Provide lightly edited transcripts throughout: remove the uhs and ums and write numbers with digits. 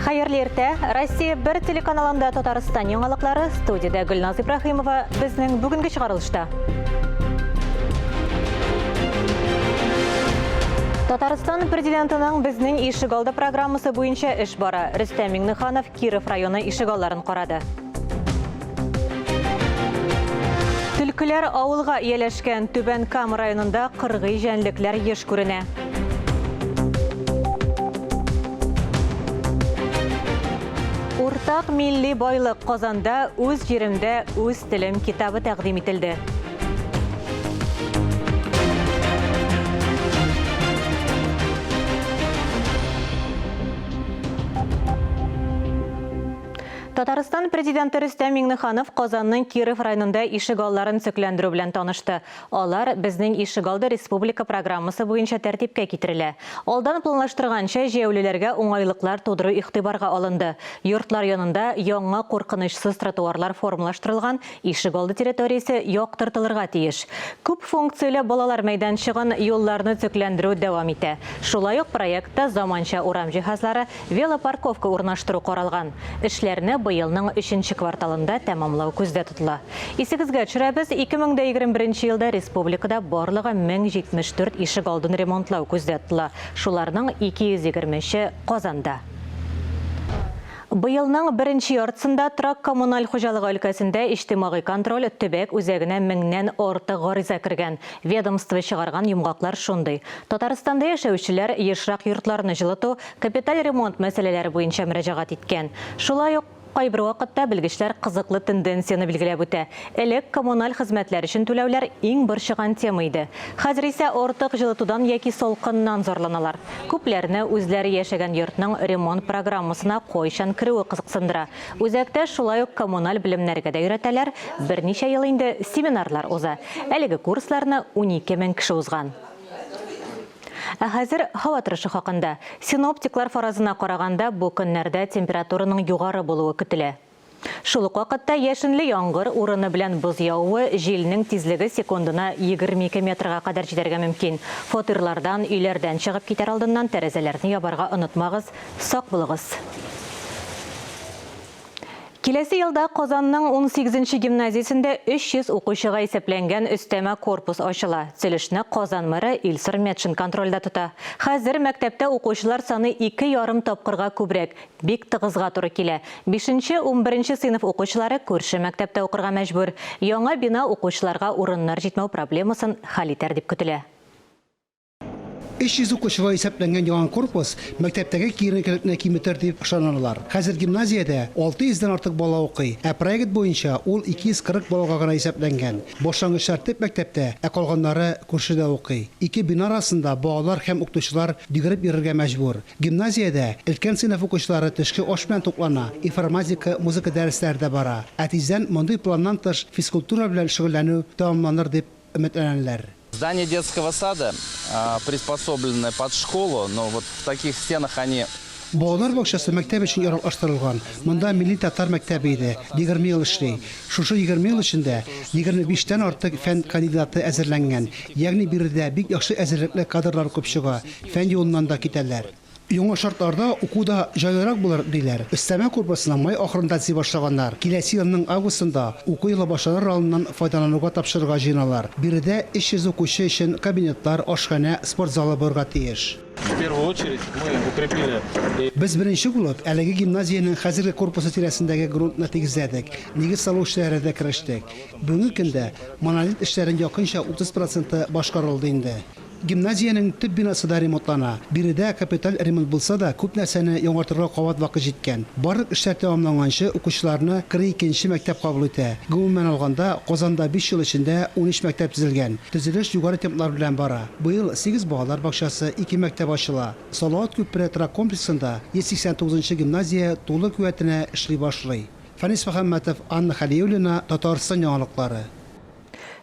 Hayırlı erте, Россия 1 телеканалында Татарстан яңалыклары, студияда Гүлназ Ибрахимова безнең бүгенге чыгарылышта. Татарстан президентының безнең ишегалды программасы буенча эш бара. Рөстәм Миңнеханов Киров районы ишегалларын карады. Төлкеләр авылга ияләшкән Түбән Кама районында кыргый җәнлекләр еш күренә. Уртак милли байлык Казанда үз җиремдә үз телем китабы тәкъдим ителде. Татарстан президенты Рөстәм Миңнеханов Казанның Киров районында ишегалларын сөкләндерү белән танышты. Алар безнең ишегалды республика программасы буенча тәртипкә китерелә. Алдан планлаштырганча җәяүлеләргә уңайлыклар тудыру игътибарга алынды. Йортлар янында яңа куркынычсыз тротуарлар формалаштырылган, ишегалды территориясе яктыртылырга тиеш. Күп функцияле балалар мәйданчыгын, юлларны сөкләндерү дәвам итә. Шулай ук проектта заманча урам җиһазлары, велопарковка урнаштыру каралган. Эшләрне быелның 3-нче кварталында тәмамлау күздә тотыла. Исегезгә төшерәбез, 2021 елда республикада барлыгы 1074 ишегалдын ремонтлау күздә тотыла. Шуларның 220-е Казанда. Быелның 1-нче яртысында Трак коммуналь хуҗалыгы өлкәсендә иҗтимагый контроль төбәк үзәгенә 1000нән артык гариза кергән. Ведомство чыгарган йомгаклар шундый. Татарстанда яшәүчеләр ешрак йортларны җылыту, капиталь ремонт мәсьәләләре буенча мөрәҗәгать иткән. Шулай ук кайбер вакытта белгечләр кызыклы тенденцияны билгеләп үтә. Элек коммуналь хезмәтләр өчен түләүләр иң борчыган тема иде. Хәзер исә артык җылытудан яки салкыннан зарланалар. Күпләрне үзләре яшәгән йортның ремонт программасына кайчан керүе кызыксындыра. Үзәктә шулай ук коммуналь белемнәргә дә өйрәтәләр. Берничә ел инде семинарлар уза. Әлеге курсларны 12 000 кеше узган. Хәзер һава торышы хакында. Синоптиклар фаразына караганда бу көннәрдә температураның югары булуы көтелә. Шул ук вакытта яшенле яңгыр урыны белән боз явуы, җилнең тизлеге секундына 22 метрга кадәр җитәргә мөмкин. Фатирлардан, өйләрдән чыгып китәр алдыннан тәрәзәләрне ябарга онытмагыз, сак булыгыз. Киләсе елда Казанның 18-нче гимназиясендә 300 укучыга исәпләнгән өстәмә корпус ачыла. Төзелешне Казан мэры Илсур Метшин контрольдә тота. Хәзер мәктәптә укучылар саны 2,5 тапкырга күбрәк, бик тыгызга туры килә. 5-11 сыйныф укучылары күрше мәктәптә укырга мәҗбүр. Яңа бина укучыларга урыннар җитмәү проблемасын хәл итәр дип көтелә. 300 укучыга исәпләнгән яңа корпус мәктәптәге киеренкелекне киметер дип ышаналар. Хәзер гимназиядә 600-дән артык бала укый, ә проект буенча ул 240 балага гына исәпләнгән. Башлангыч тәртип мәктәптә, ә калганнары күршедә укый. Ике бина арасында балалар һәм укытучылар йөгереп йөрергә мәҗбүр. Гимназиядә өлкән сыйныф укучылары төшке аш белән туклана, информатика, музыка дәресләре дә бара. Тиздән мондый планнан тыш физкультура белән шөгыльләнү тәмамланыр дип өметләнәләр. Здание детского сада приспособлены под школу, но вот в таких стенах они... Балалар бакчасы мәктәп өчен яраклаштырылган. Монда милли татар мәктәбе иде. 20 ел эшли. Шушы 20 ел эчендә 25-тән артык фән кандидаты әзерләнгән. Ягъни биредә бик яхшы әзерлекле кадрлар күп чыга. Фән юлыннан да китәләр. Яңа шартларда укуда җайлырак булыр диләр. Өстәмә корпусына май ахырында төзи башлаганнар. Киләсе елның августында уку елы башланыр алдыннан файдалануга тапшырырга җыйналар. Биредә 300 укучы өчен кабинетлар, ашхана, спорт залы булырга тиеш. В первую очередь мы укрепили. Без беренче булып, әлеге гимназиянең хәзерге корпусы тирәсендәге грунтны тигезләдек. Нигез салу эшләренә дә керештек. Бүгенге көндә монолит эшләрен якынча 30% башкарылды инде. Гимназиянең төп бинасы да ремонтлана. Биредә капиталь ремонт булса да, күп нәрсәне яңартырга кабат вакыт җиткән. Барлык эшләр тәмамланганчы укучыларны 42-нче мәктәп кабул итә. Гомумән алганда, Казанда 5 ел эчендә 13 мәктәп төзелгән. Төзелеш югары темплар белән бара. Быел 8 балалар бакчасы, 2 мәктәп ачыла. Салават күпре трак комплексында 189-нчы гимназия тулы куәтенә эшли башлый. Фанис Мөхәммәтов, Анна Халиуллина, Татарстан яңалыклары.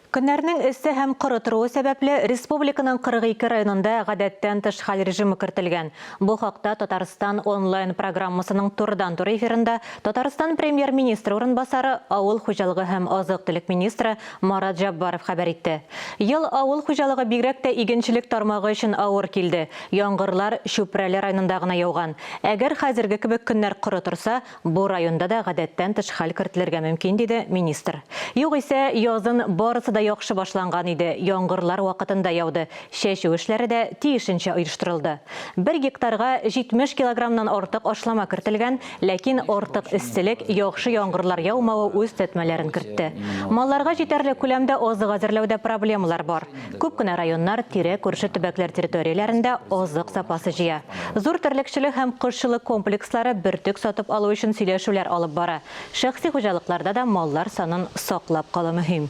Көннәрнең эссе һәм корытыруы сәбәпле республиканың 42 районында гадәттән тыш хәл режимы кертелгән. Бу хакта Татарстан онлайн программасының турыдан-тур эфирында Татарстан премьер-министры урынбасары, авыл хуҗалыгы һәм азык-төлек министры Марат Жаббаров хәбәр итте. Ел авыл хуҗалыгы бигрәк тә игенчелек тармагы өчен авыр килде. Яңгырлар Чүпрәле районында гына яуган. Әгәр хәзерге кебек көннәр коры турса, бу районда да гадәттән тыш хәл кертелергә мөмкин, диде министр. Югыйсә, язын барысы да яхшы башланган иде. Яңгырлар вакытында яуды. Чәчү эшләре дә тиешенчә оештырылды. 1 гектарга 70 килограммнан артык ашлама кертелгән, ләкин артык эсселек, яхшы яңгырлар яумавы үз тәтмәләрен кертте. Малларга җитәрлек күләмдә азык әзерләүдә проблемалар бар. Күп кенә районнар тирә күрше төбәкләр территорияләрендә азык запасы җыя. Зур терлекчелек һәм кышчылык комплекслары бөртек сатып алу өчен сөйләшүләр алып бара. Шәхси хуҗалыкларда да маллар санын саклап калу мөһим.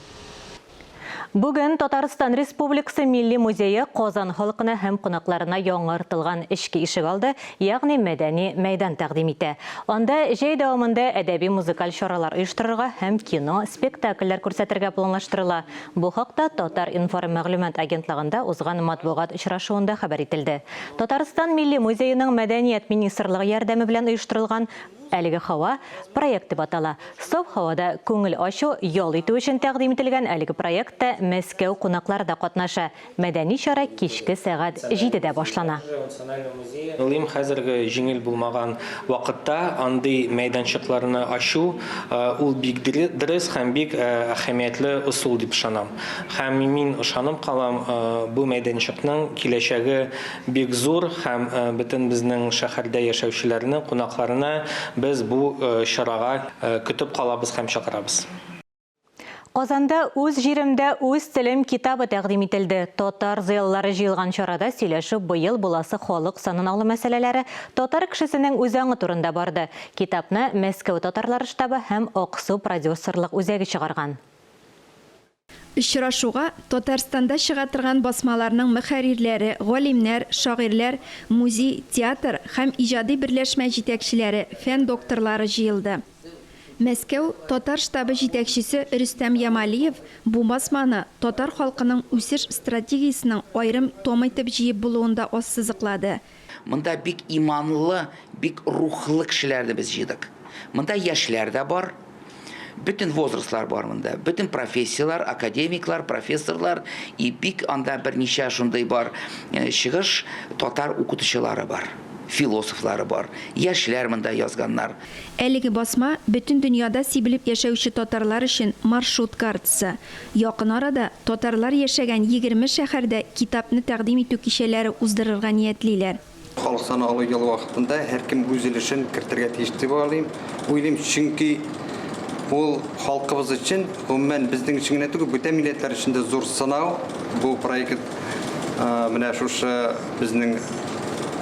Бүген Татарстан Республикасы Милли музейы Казан халкына һәм кунакларына яңартылган эчке ишек алды, ягъни мәдәни мәйдан тәкъдим итә. Анда җәй дәвамында әдәби музыкаль чаралар оештырырга һәм кино, спектакльләр күрсәтергә планлаштырыла. Бу хакта Татар информ мәгълүмат агентлыгында узган матбугат очрашуында хәбәр ителде. Татарстан Милли музейының мәдәният министрлыгы ярдәме белән оештырылган әлеге һава проекты батала. Саф һавада күңел ачу, ял итү өчен тәкъдим ителгән әлеге проектта Мәскәү кунаклары да катнаша. Мәдәни чара кичке сәгать 7-дә башлана. Илем хәзерге җиңел булмаган вакытта андый мәйданчыкларны ачу ул бик дөрес һәм бик әһәмиятле усул дип ышанам. Һәм мин ышанып калам, бу мәйданчыкның киләчәге бик зур һәм бөтен безнең шәһәрдә яшәүчеләрне, кунакларны без бу чарага көтеп калабыз һәм чакырабыз. Казанда үз җиремдә үз телем китабы тәкъдим ителде. Татар зыялылары җыелган чарада сөйләшеп быел буласы халык санын алу мәсьәләләре татар кешесенең үзаңы турында барды. Китапны Мәскәү татарлары штабы һәм Аксу продюсерлык үзәге чыгарган. Очрашуга Татарстанда чыга торган басмаларның мөхәррирләре, галимнәр, шагыйрьләр, музей, театр һәм иҗади берләшмә җитәкчеләре, фән докторлары җыелды. Мәскәү татар штабы җитәкчесе Рөстәм Ямалиев бу басманы татар халкының үсеш стратегиясенең аерым том итеп җыеп булуында ассызыклады. Монда бик иманлы, бик рухлы кешеләрне без җыйдык. Монда яшьләр дә бар. Bütün возрастлар бар монда. Bütün профессиялар, академиклар, профессорлар и бик анда берничә шундый бар чыгыш татар укытучылары бар. Философлары бар. Яшьләр монда язганнар. Әлеге басма бөтен дөньяда сибелеп яшәүче татарлар өчен маршрут картасы. Якын арада татарлар яшәгән 20 шәһәрдә китапны тәкъдим итү кичәләре уздырырга ниятлиләр. Халык саны алу ел вакытында һәркем үз өлешен кертергә тиеш дип уйлыйм, чөнки ул халкыбыз өчен, гомумән безнең өчен генә түгел, бүтән милләтләр өчен дә зур сынау. Бу проект менә шушы безнең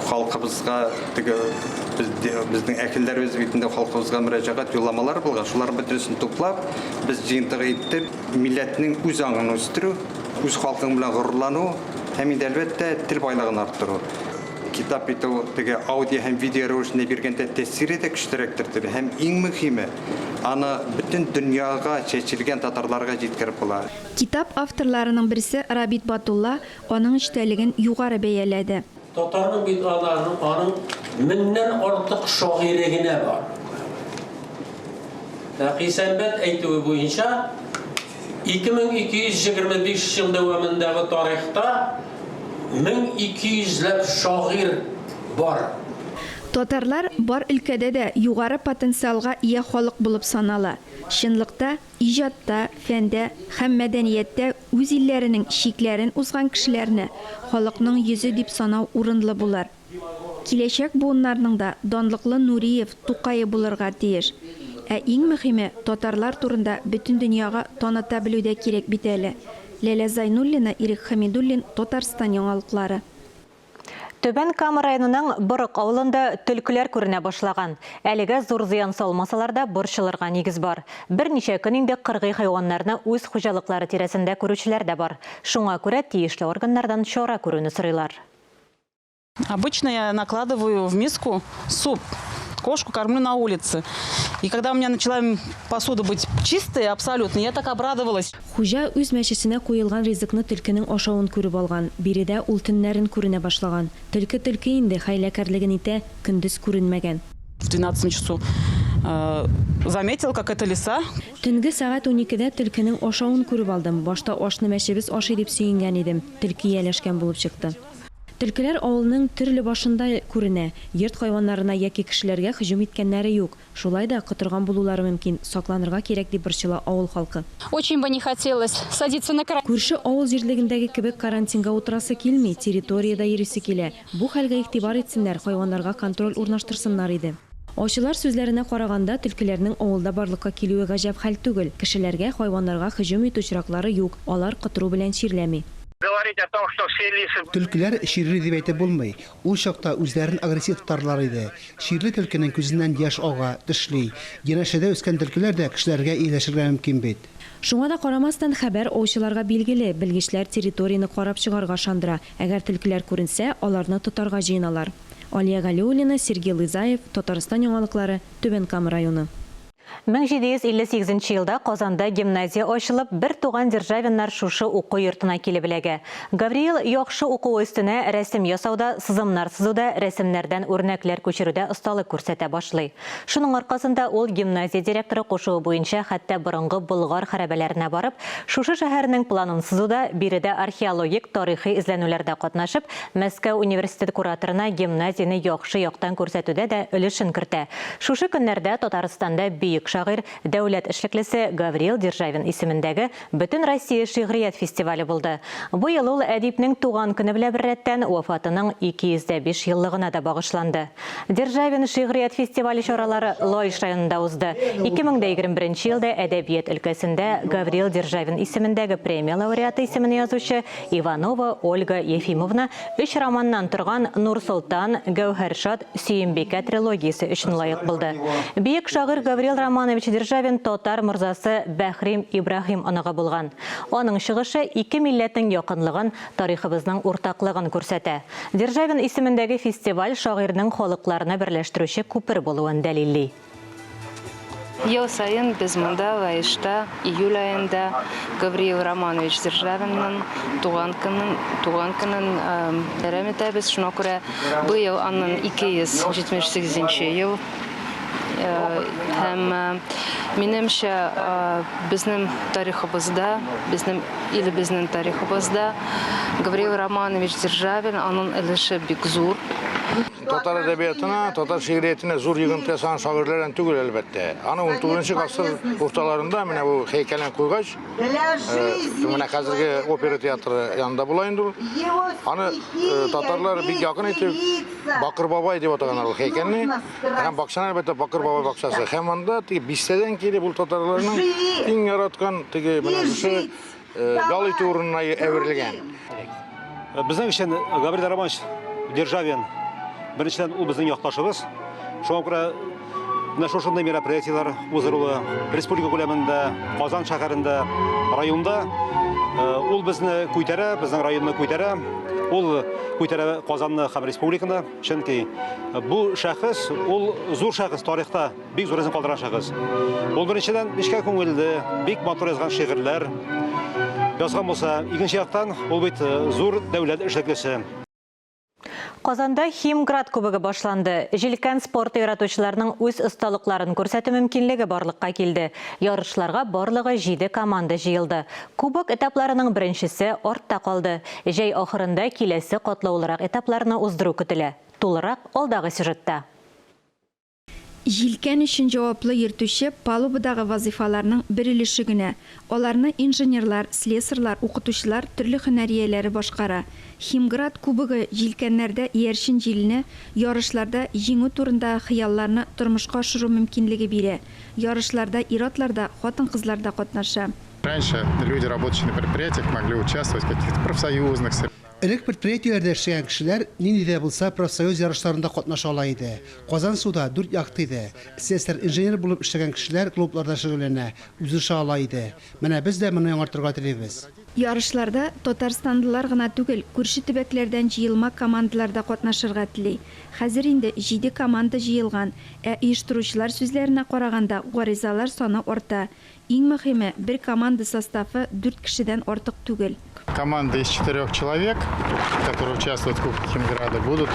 халкыбызга безнең әкелләребез битендә халкыбызга мөрәҗәгать юлламалар булган. Шулар бөтенсен туплап, без җыентыгы итеп, милләтнең үз аңын үстерү, үз халкың белән горурлану һәм әлбәттә тел байлыгын арттыру. Китап итү теге аудио һәм видео рәвешендә биргәндә тәэсире дә көчлерәктер. Һәм иң мөһиме, аны бөтен дөньяга чәчелгән татарларга җиткереп була. Китап авторларының берсе Рабит Батулла аның эчтәлеген югары бәяләде. Татарның бит аның миннән артык шагыйре генә бар. Нәкисәбәт әйтүе буенча 2225 ел дәвамындагы тарихта 1200 шагыйр бар. Татарлар бар өлкәдә дә югары потенциалга ия халык булып санала. Чынлыкта, иҗатта, фәндә һәм мәдәнияттә үз илләренең шикләрен узган кешеләрне халыкның йөзе дип санау урынлы булыр. Киләчәк буыннарның да данлыклы Нуриев, Тукае булырга тиеш. Ә иң мөһиме татарлар турында бөтен дөньяга таныта белүдә кирәк бит әле. Ләлә Зайнуллина, Ирек Хамидуллин, Татарстан яңалыклары. Төбән Кама районының Борык авылында төлкілер күренә башлаган. Әлегә зур зыян салмасалар да борчылырга нигез бар. Берничә көн инде кыргый хайваннарны үз хуҗалыклары тирәсендә күрүчеләр дә бар. Шуңа күрә тиешле органнардан чара күрүне сорыйлар. Обычно я накладываю в миску суп. Кошку кормлю на улице. И когда у меня начала посуда быть чистой абсолютно, я так обрадовалась. Хуҗа үз мәчесенә куелган ризыкны төлкенең ашавын күреп алган. Биредә ул төннәрен күренә башлаган. Төлке инде хәйләкәрлеген итә, көндез күренмәгән. В 12 часу заметил, как это лиса. Төнге сәгать 12-дә төлкенең ашавын күреп алдым. Башта ашны мәчебез ашый дип сөенгән идем. Төлке ияләшкән булып чыкты. Төлкеләр авылның төрле башында күренә. Йорт хайваннарына яки кешеләргә һөҗүм иткәннәре юк. Шулай да котырган булулары мөмкин. Сакланырга кирәк дип борчыла авыл халкы. Очень бы не хотелось садиться на карантин. Күрше авыл җирлегендәге кебек карантинга утырасы килми, территорияда йөрисе килә. Бу хәлгә игътибар итсеннәр, хайваннарга контроль урнаштырсыннар иде. Аучылар сүзләренә караганда, төлкеләрнең авылда барлыкка килүе гаҗәп хәл түгел. Кешеләргә, хайваннарга һөҗүм итү очраклары юк. Алар котыру белән чирләми. Говорить о том, что все лисы... Төлкеләр ширле дип әйтеп булмый. Ул чакта үзләрен агрессив тотарлар иде. Ширле төлкенең күзеннән яшь ага, тешли. Янәшәдә үскән төлкеләр дә кешеләргә ияләшергә мөмкин бит. Шуңа да карамастан хәбәр аучыларга билгеле, белгечләр территорияны карап чыгарга шандыра. Әгәр төлкеләр күренсә, аларны тотарга җыеналар. Алия Галиуллина, Сергей Лызаев, Татарстан яңалыклары, Түбән Кама районы. 1758 елда Казанда гимназия ачылып, бер туган державиннар шушы уку йортына килеп эләгә. Гавриил яхшы уку өстенә рәсем ясауда, сызымнар сызуда, рәсемнәрдән үрнәкләр күчерүдә осталык күрсәтә башлый. Шуның аркасында ул гимназия директоры кушуы буенча хәтта борынгы Болгар хәрабәләренә барып, шушы шәһәрнең планын сызуда, биредә археологик, тарихи эзләнүләрдә катнашып, Мәскәү университеты кураторына гимназияны яхшы яктан күрсәтүдә дә өлешен кертә. Шушы көннәрдә Татарстанда бөек шагыйрь, дәүләт эшлеклесе Гавриил Державин исемендәге Бөтен Россия шигърият фестивале булды. Бу ел ул әдипнең туган көне белән беррәттән вафатының 205 еллыгына да багышланды. Державин шигърият фестивале чаралары Лоиш районында узды. 2021 елда әдәбият өлкәсендә Гавриил Державин исемендәге премия лауреаты исемен язучы Иванова Ольга Ефимовна 3 романнан торган Нур-Солтан, Гәүһәршат, Сөембикә трилогиясе өчен лаек булды. Бөек шагыйрь Гавриил Романович Державин татар морзасы Бәхрим Ибрахим аныгы булган. Аның чыгышы ике милләтнең якынлыгын, тарихыбызның уртаклыгын күрсәтә. Державин исемендәге фестиваль шагыйрьнең халыкларны берләштерүче күпер булуын дәлилли. Ел сайын без монда Лаишта июль айында Гавриил Романович Державинның туган көнен бәйрәм итәбез. Шуңа күрә быел аның 278 ел. Һәм минемчә безнең тарихыбызда, безнең илебезнең тарихыбызда Гавриил Романович Державин аның өлеше бик зур. Татар әдәбиятына, татар шигъриятына зур йогынты ясаган шагыйрьләрдән түгел әлбәттә. Аны 19-нчы гасыр урталарында менә бу һәйкәлен куйгач, менә хәзерге опера театры янында була инде. Аны татарлар бик якын итеп Бакыр бабай дип атаганнар ул һәйкәлне. Һәм бакчаны әлбәттә Бакыр бабай бакчасы. Һәм анда теге бистәдән килеп ул татарларның иң яраткан теге менә шушы ял итү урынына әверелгән. Безнең өчен Гавриил Романович Державин беренчедән ул безнең якташыбыз. Шуңа күрә менә шушындай мероприятиелар узырылы республика күләмендә, Казан шәһәрендә, районда ул безне күтәрә, безнең районны күтәрә. Ул күтәрә Казанны һәм республиканы, чөнки бу шәхес, ул зур шәхес тарихта, бик зур исем калдырган шәхес. Ул беренчедән нечкә күңелле, бик матур язган шигырьләр язган булса, икенче яктан ул бит зур дәүләт эшлеклесе. Казанда Химград кубогы башланды. Җилкән спорт яратучыларның үз осталыкларын күрсәтү мөмкинлеге барлыкка килде. Ярышларга барлыгы 7 команда җыелды. Кубок этапларының беренчесе артта калды. Җәй ахырында киләсе катлаулырак этапларны уздыру көтелә. Тулырак алдагы сюжетта. Җилкән өчен җаваплы йөртүче палубадагы вазифаларның бер өлеше генә. Аларны инженерлар, слесарьлар, укытучылар төрле һөнәрияләре башкара. Химград кубогы җилкәннәрдә иярчен җилне, ярышларда җиңү турында хыялларны тормышка ашыру мөмкинлеге бирә. Ярышларда ир-атларда, хатын-кызлар да катнаша. Раньше люди, работающие на предприятиях, могли участвовать в каких-то профсоюзных. Элек предприятиеләрдә эшләгән кешеләр нинди дә булса профсоюз ярышларында катнаша ала иде. Казан суда 4 якты иде. Слесарь инженер булып эшләгән кешеләр клубларда шөгыльләнә, үзеше ала иде. Менә без дә моны яңартырга телибез. Ярышларда Татарстандылар гына түгел, күрше төбәкләрдән җыелма командаларда катнашырга тели. Хәзер инде 7 команда җыелган, оештыручылар сүзләренә караганда гаризалар саны арта. Иң мөһиме, бер команда составы 4 кешедән артык түгел. Команда из 4 человек, которые участвуют в Кубке Химграда, будут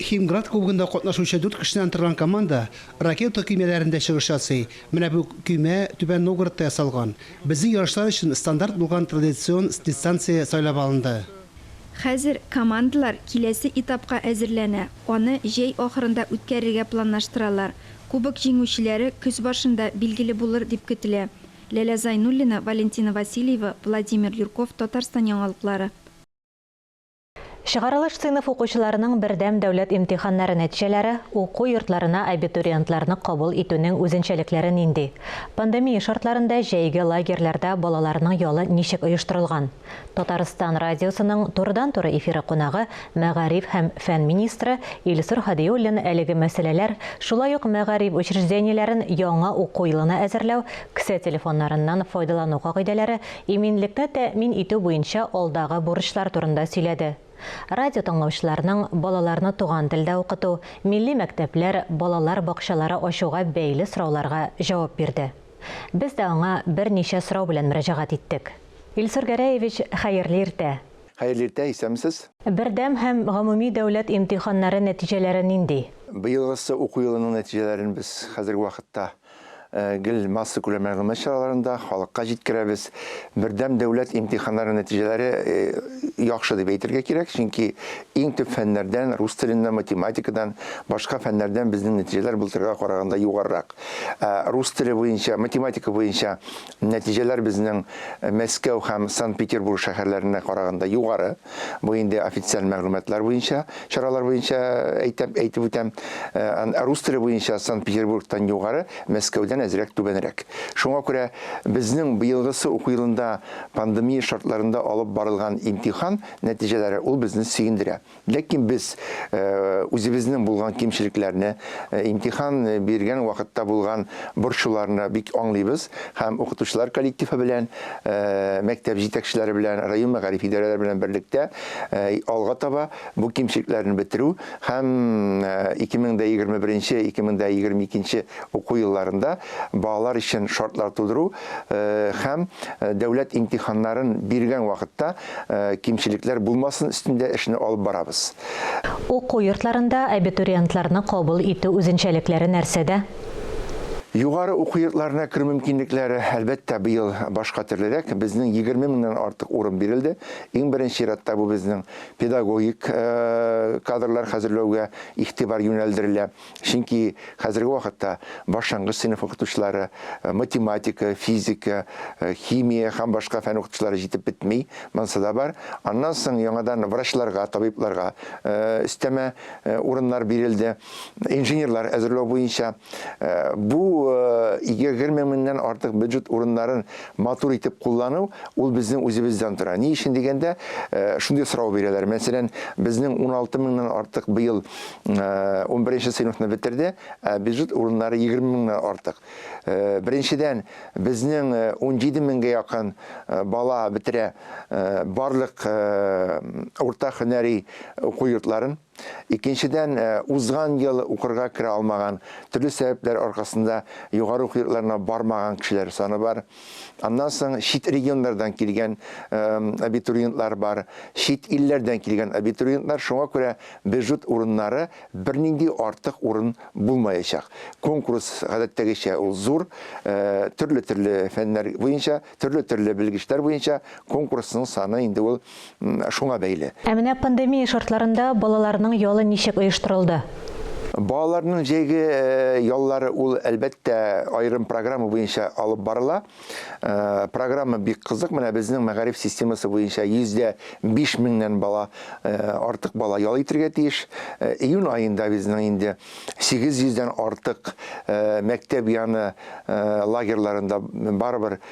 Химград кубогында катнашучы 4 кешедән торган команда ракета көймәләрендә чыгыш ясый. Менә бу көймә Түбән Новгородта ясалган. Безнең ярышлар өчен стандарт булган традицион дистанция сайлап алынды. Хәзер командалар киләсе этапка әзерләнә. Аны җәй ахырында үткәрергә планлаштыралар. Кубок җиңүчеләре көз башында билгеле булыр дип көтелә. Ләлә Зайнуллина, Валентина Васильева, Владимир Юрков, Татарстан яңалыклары. Чыгарылыш сыйныф укучыларының бердәм дәүләт имтиханнары нәтиҗәләре уку йортларына абитуриентларны кабул итүнең үзенчәлекләре нинди? Пандемия шартларында җәйге лагерьләрдә балаларның ялы ничек оештырылган? Татарстан радиосының турыдан-туры эфиры кунагы Мәгариф һәм фән министры Илсур Хадиуллин әлеге мәсьәләләр, шулай ук мәгариф учреждениеләрен яңа уку елына әзерләү, кесә телефоннарыннан файдалану кагыйдәләре, иминлекне тәэмин итү буенча алдагы бурычлар турында сөйләде. Радио тыңлаучыларның балаларны туган телдә укыту, милли мәктәпләр, балалар бакчалары ачуга бәйле сорауларга җавап бирде. Без дә аңа берничә сорау белән мөрәҗәгать иттек. Илсур Гәрәевич, хәерле иртә. Хәерле иртә, исәмсез? Бердәм һәм гомуми дәүләт имтиханнары нәтиҗәләре нинди? Быелгысы уку елының нәтиҗәләрен без хәзерге вакытта гел масса күләм мәгълүмат чараларында халыкка җиткерәбез. Бердәм дәүләт имтиханнары нәтиҗәләре яхшы дип әйтергә кирәк, чөнки иң төп фәннәрдән, рус теленнән, математикадан, башка фәннәрдән безнең нәтиҗәләр былтырга караганда югарырак. Рус теле буенча, математика буенча нәтиҗәләр безнең Мәскәү һәм Санкт-Петербург шәһәрләренә караганда югары. Бу инде официаль мәгълүматлар буенча, чаралар буенча әйтеп үтәм. Рус теле буенча Санкт-Петербургтан югары, Мәскәүдән әзрәк түбәнрәк. Шуңа күрә безнең быелгысы уку елында пандемия шартларында алып барылган имтихан нәтиҗәләре ул безне сөендерә. Ләкин без үзебезнең булган кимчелекләрне, имтихан биргән вакытта булган борчуларны бик аңлыйбыз һәм укытучылар коллективы белән, мәктәп җитәкчеләре белән, район мәгариф идарәләре белән берлектә алга таба бу кимчелекләрне бетерү һәм 2021-2022 уку елларында балалар өчен шартлар тудыру һәм дәүләт имтиханнарын биргән вакытта кимчелекләр булмасын өстендә эшне алып барабыз. Уку йортларында абитуриентларны кабул итү үзенчәлекләре нәрсәдә? Югары уку йортларына керү мөмкинлекләре әлбәттә быел башка төрлерәк. Безнең 20 меңнән артык урын бирелде. Иң беренче чиратта бу безнең педагогик кадрлар хәзерләүгә игътибар юнәлдерелә. Чөнки хәзерге вакытта башлангыч сыйныф укытучылары математика, физика, химия һәм башка фән укытучылары җитеп бетми. Монсада бар. Аннан соң яңадан врачларга, табибларга өстәмә урыннар бирелде. Инженерлар әзерләү буенча бу 20 меңнән артык бюджет урыннарын матур итеп куллану ул безнең үзебездән тора. Ни өчен дигәндә, шундый сорау бирәләр. Мәсәлән, безнең 16 меңнән артык быел 11нче сыйныфны бетерде, бюджет урыннары 20 меңнән артык. Беренчедән, безнең 17 меңгә якын бала бетерә барлык урта һөнәри уку йортларын. Икенчедән, узган ел укырга керә алмаган, төрле сәбәпләр аркасында югары уку йортларына бармаган кешеләр саны бар. Аннан соң чит регионнардан килгән абитуриентлар бар, чит илләрдән килгән абитуриентлар, шуңа күрә бюджет урыннары бернинди артык урын булмаячак. Конкурс гадәттәгечә ул зур, төрле фәннәр буенча, төрле белгечләр буенча конкурсның саны инде ул шуңа бәйле. Ә менә пандемия шартларында балаларның ялы ничек оештырылды? Балаларның җәйге яллары ул әлбәттә айрым программа буенча алып барыла. Программа бик кызык. Менә безнең мәгариф системасы буенча 5 меңнән артык бала ял итәргә тиеш. Июнь айында безнең инде 800дән артык мәктәп яны лагерьларында барлыгы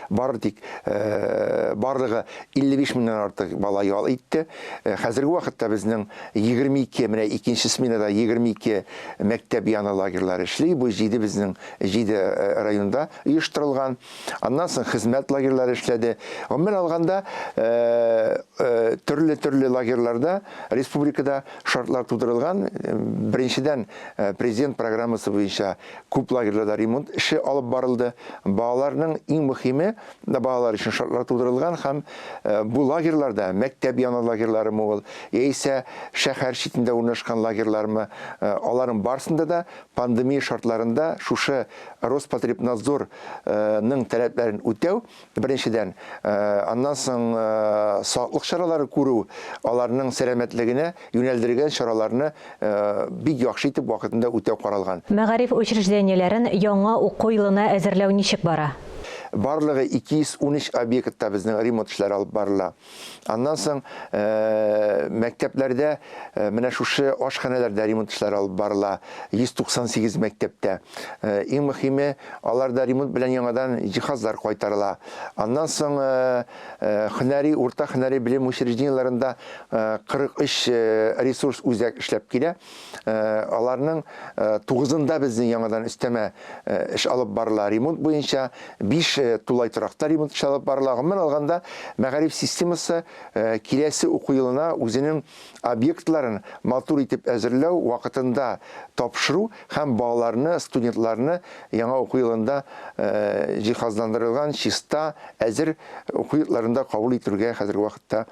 55 меңнән артык бала ял итте. Хәзерге вакытта безнең 22, менә икенче сменада 22 мәктәп яны лагерьлары эшли. Бу 7 безнең 7 районда оештырылган. Аннан соң хезмәт лагерьлары эшләде. Гомумән алганда төрле лагерьларда республикада шартлар тудырылган. Беренчедән президент программасы буенча күп лагерьларда ремонт эше алып барылды. Балаларның иң мөһиме балалар өчен шартлар тудырылган һәм бу лагерьларда мәктәп яны лагерьларымы ул, яисә шәһәр читендә урнашкан лагерьлармы, аларның барысында да пандемия шартларында шушы Роспотребнадзорның таләпләрен үтәү, беренчедән, аннан соң саклык чаралары күрү, аларның сәламәтлегенә юнәлдергән чараларны бик яхшы итеп вакытында үтәү каралган. Мәгариф учреждениеләрен яңа уку елына әзерләү ничек бара? Барлыгы 213 объектта безнең ремонт эшләре алып барыла. Аннан соң мәктәпләрдә менә шушы ашханәләрдә ремонт эшләре алып барыла. 198 мәктәптә. Иң мөһиме, аларда ремонт белән яңадан җиһазлар кайтарыла. Аннан соң һөнәри, урта һөнәри белем учреждениеләрендә 43 ресурс үзәк эшләп килә. Аларның 9-ында безнең яңадан өстәмә эш алып барыла. Ремонт буенча 5 тулай торактар ремонт эшләре алып барыла. Гомумән алганда мәгариф системасы киләсе уку елына үзенең объектларын матур итеп әзерләү, вакытында тапшыру һәм балаларны, студентларны яңа уку елында җиһазландырылган, чиста, әзер уку йортларында кабул итәргә хәзерге вакытта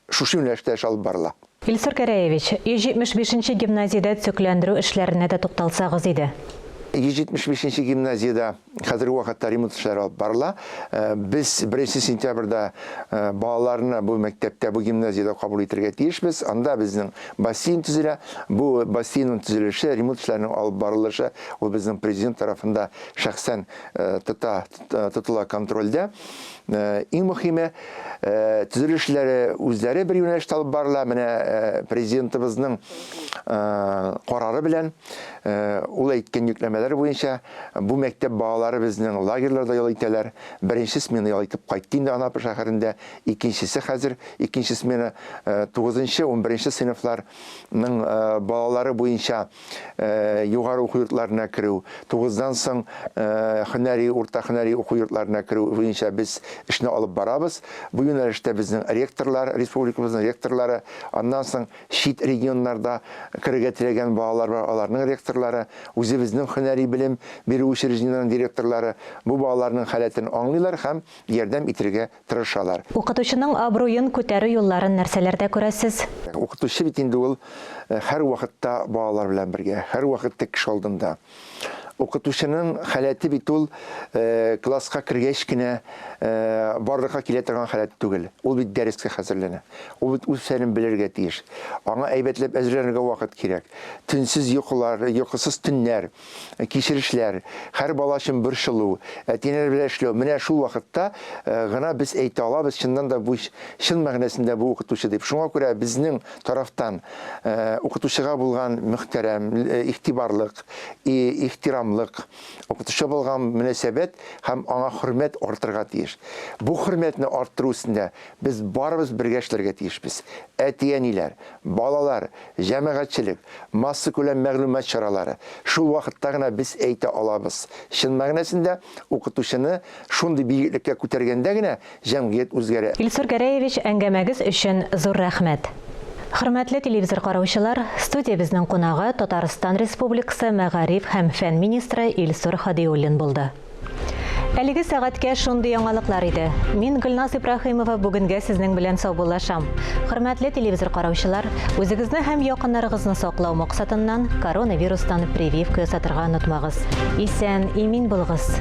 шушы юнәлештә эш алып барыла. Илсур Кәрәевич, 175-нче гимназиядә төзекләндерү эшләренә дә тукталсагыз иде. 175-нче гимназиядә хәзерге вакытта ремонт эшләре алып барыла. Без 1 сентябрьдә балаларны бу мәктәптә, бу гимназиядә кабул итәргә тиешбез. Анда безнең бассейн төзелә. Бу бассейнның төзелеше, ремонт эшләренең алып барылышы ул безнең президент тарафында шәхсән тотыла контрольдә. Иң мөһиме, төзелешләре үзләре бер юнәлештә алып барыла. Менә президентыбызның карары белән ул әйткән йөкләмәләр буенча бу мәктәп балалары безнең лагерьларда ял итәләр. Беренче смена ял итеп кайтты инде Анапа шәһәрендә, икенчесе хәзер, икенче смена 9-нчы, 11-нче сыйныфларның балалары буенча югары уку йортларына керү, 9-дан соң һөнәри, урта һөнәри уку йортларына керү буенча без эшне алып барабыз. Бу юнәлештә безнең ректорлар, республикабызның ректорлары, аннан соң чит регионнарда керергә теләгән балалар бар, аларның ректорлары, үзебезнең һөнәри белем бирү учрежденияләренең директорлары бу балаларның халәтен аңлыйлар һәм ярдәм итәргә тырышалар. Укытучының абруен күтәрү юлларын нәрсәләрдә күрәсез? Укытучы бит инде ул һәр вакытта балалар белән бергә, һәр вакытта кеше алдында. Укытучының халәте бит ул класска кергәч кенә барлыкка килә торган халәт түгел. Ул бит дәрескә хәзерләнә. Ул бит үз фәнен белергә тиеш. Аңа әйбәтләп әзерләнергә вакыт кирәк. Төнсез йокылар, йокысыз төннәр, кичерешләр, һәр бала өчен борчылу, әтиләр белән эшләү. Менә шул вакытта гына без әйтә алабыз, чыннан да бу чын мәгънәсендә бу укытучы дип. Шуңа күрә безнең тарафтан укытучыга булган мөхтәрәм, игътибарлык, ихтирамлык, укытучы булган мөнәсәбәт һәм аңа хөрмәт артырга тиеш. Бу хөрмәтне арттыру өстендә без барыбыз бергә эшләргә тиешбез. Әти-әниләр, балалар, җәмәгатьчелек, масса күләм мәгълүмат чаралары. Шул вакытта гына без әйтә алабыз. Чын мәгънәсендә укытучыны шундый биеклеккә күтәргәндә генә җәмгыять үзгәрә. Илсур Кәрәевич, әңгәмәгез өчен зур рәхмәт. Хөрмәтле телевизор караучылар, студия безнең кунагы Татарстан Республикасы Мәгариф һәм фән министры Илсур Хадиуллин булды. Әлеге сәгатькә шундый яңалыклар иде. Мин Гөлназ Ибраһимова бүгенгә сезнең белән саубуллашам. Хөрмәтле телевизор караучылар, үзегезне һәм якыннарыгызны саклау максатыннан коронавирустан прививка ясатырга онытмагыз. Исән, имин булыгыз.